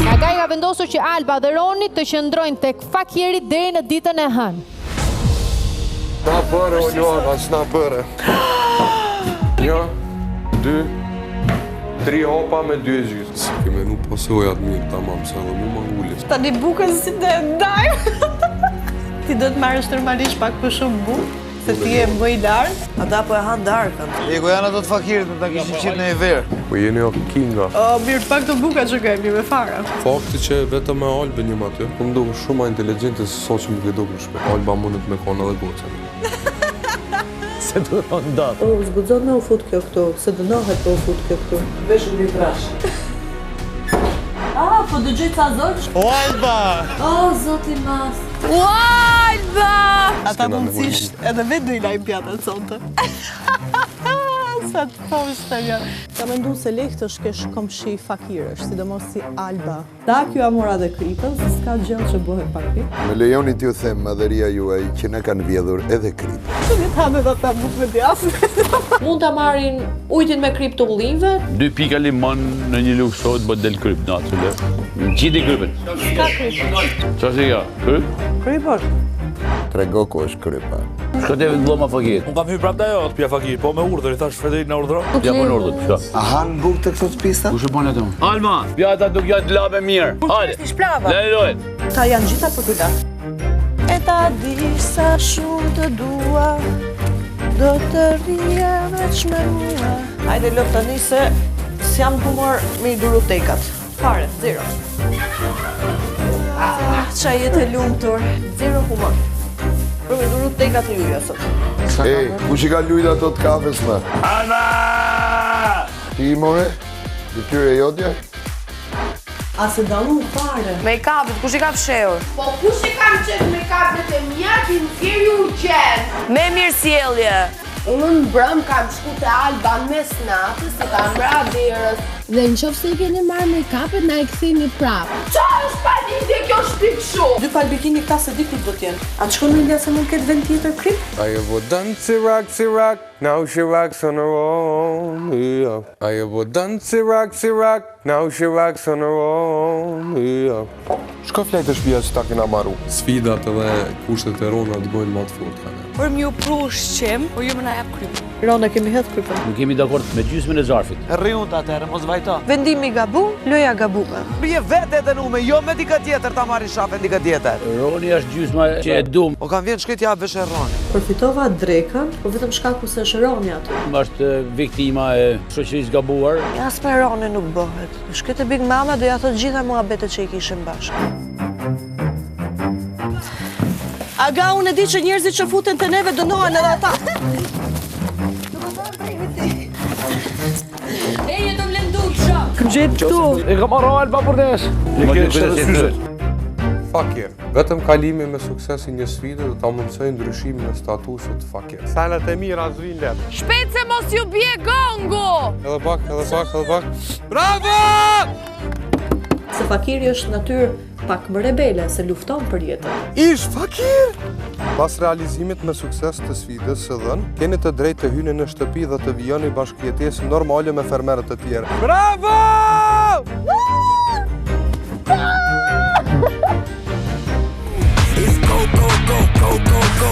Agaj ka vendosur që Alba dhe Roni të qëndrojnë tek Fakiri deri në ditën e hënë. Na bëre, o Luana, s'na bëre. 1, 2, 3 hopa me 2 gjysë. Si keme nuk posojat mirë, tamam, se edhe mu më ngullis. Tani bukën si të ndajmë. Ti do të marrësh normalisht pak për shumë bukë, se ti e më i darkë. Ata po e hanë darkën. Ego janë ato të Fakirit, ta kishin qitë në e verë. Po jeni o kinga. Mirë pak të buka që kemi me fara. Fakti që vetëm me Albën jam aty, po më duke shumë ma inteligente se sot që më ke duke shpe. Alba mundet me kona dhe gocën. Se du rëndat. Zgudzon me u fut kjo këtu, se dënohet po u fut kjo këtu. Veshën një trash. Po dëgjoj ca zoq? O, Alba! O, zoti mas. Alba! Ata mundësisht edhe vetë do i lajmë pjatën sonte. Sa të thosh të një. Ka mendu se lekë të shkesh komshi fakirësh, sidomos si Alba. Ta kjo amora dhe kripën, se s'ka gjellë që bëhe fakir. Me lejoni t'ju them madhëria juaj që ne kanë vjedhur edhe kripë. Që një thamë dhe ta buk me djasë. Mund të marrin ujtin me krip të ullinjve? 2 pika limon në një luksot bë del kryp në atë le. Gjiti krypin. Ka kryp. Qa si ka? Kryp? Krypër. Trego ku është krypa. Shko të evit bloma Fakir. Unë kam hyrë prapë da jo, të pja Fakir, po me urdhër, i thash Frederik në urdhëro. Ja për në urdhër, shka. A hanë buk të këto spisa? Ku shëpon e të më? Alma, pjata duk janë të labe mirë. Hajde. Lejlojt. Ta janë gjitha për këta. E ta di sa shumë të dua, do të rria veç me mua. Hajde lëp të një se s'jam humor me i duru tekat. Fare, 0. Qa jetë e lumëtur, 0 humor. Për me duru tekat të juja sot. Ej, ku që ka lujt ato të kafes me? Alma! Ti more? Dhe tyre jotja? A se dalu fare. Me i kapit, kush i ka fshehur? Po kush i kam qenë me kapet e mja që në kjeri urgent? Me mirësjellje. Unë në brëm kam shku të Alba në mes natës, se kam ra derës. Dhe në qofë se i keni marrë me kapet, na e këthini prapë. Qa është pa lidhje kjo shpik shumë? 2 palë bikini këta se di ku do t'jenë. A të shkon në India se mund ketë vend tjetër krip? I have done Cirak, now she rocks on her own, yeah. I have done Cirak, now she rocks on her own, yeah. Shko flej të shpia që ta kena maru? Sfidat edhe kushtet e Rona të gojnë ma të fort, kanë. Për mju pru shqim, por ju më na jap krypën. Rona, kemi hedh krypën. Nuk kemi dakord me gjysmën e zarfit. Rriun të atërë, mos vajto. Vendimi gabum, loja gabume. Bje vete edhe nume, jo me dika tjetër ta marri shafe dika tjetër. Roni është gjysma që e dum. O kam vjen shkrit ja vesh e Roni. Përfitova drekën, po vetëm shkaku se është Roni aty. Është viktima e shoqërisë gabuar. As me Roni nuk bëhet. Shkete Big Mama do ja thot gjitha muhabetet që i kishim bashkë. Aga, unë e di që njerëzit që futen të neve dënohen edhe ata. Eje do mlendu shumë. Gjetë këtu. E kam marrë Alba për desh. Fakir. Vetëm kalimi me suksesi një sfide dhe ta mundësoj ndryshimin e statusit Fakir. Salet e mira zvinë letë. Shpejt se mos ju bje gongu! Edhe pak. Bravo! Se Fakiri është natyrë pak më rebele, se lufton për jetën. Ish Fakir! Pas realizimit me sukses të sfidës së dhënë, keni të drejtë të hyni në shtëpi dhe të vijoni bashkëjetesë normale me fermerët të tjerë. Bravo! Go, go, go, go, go, go.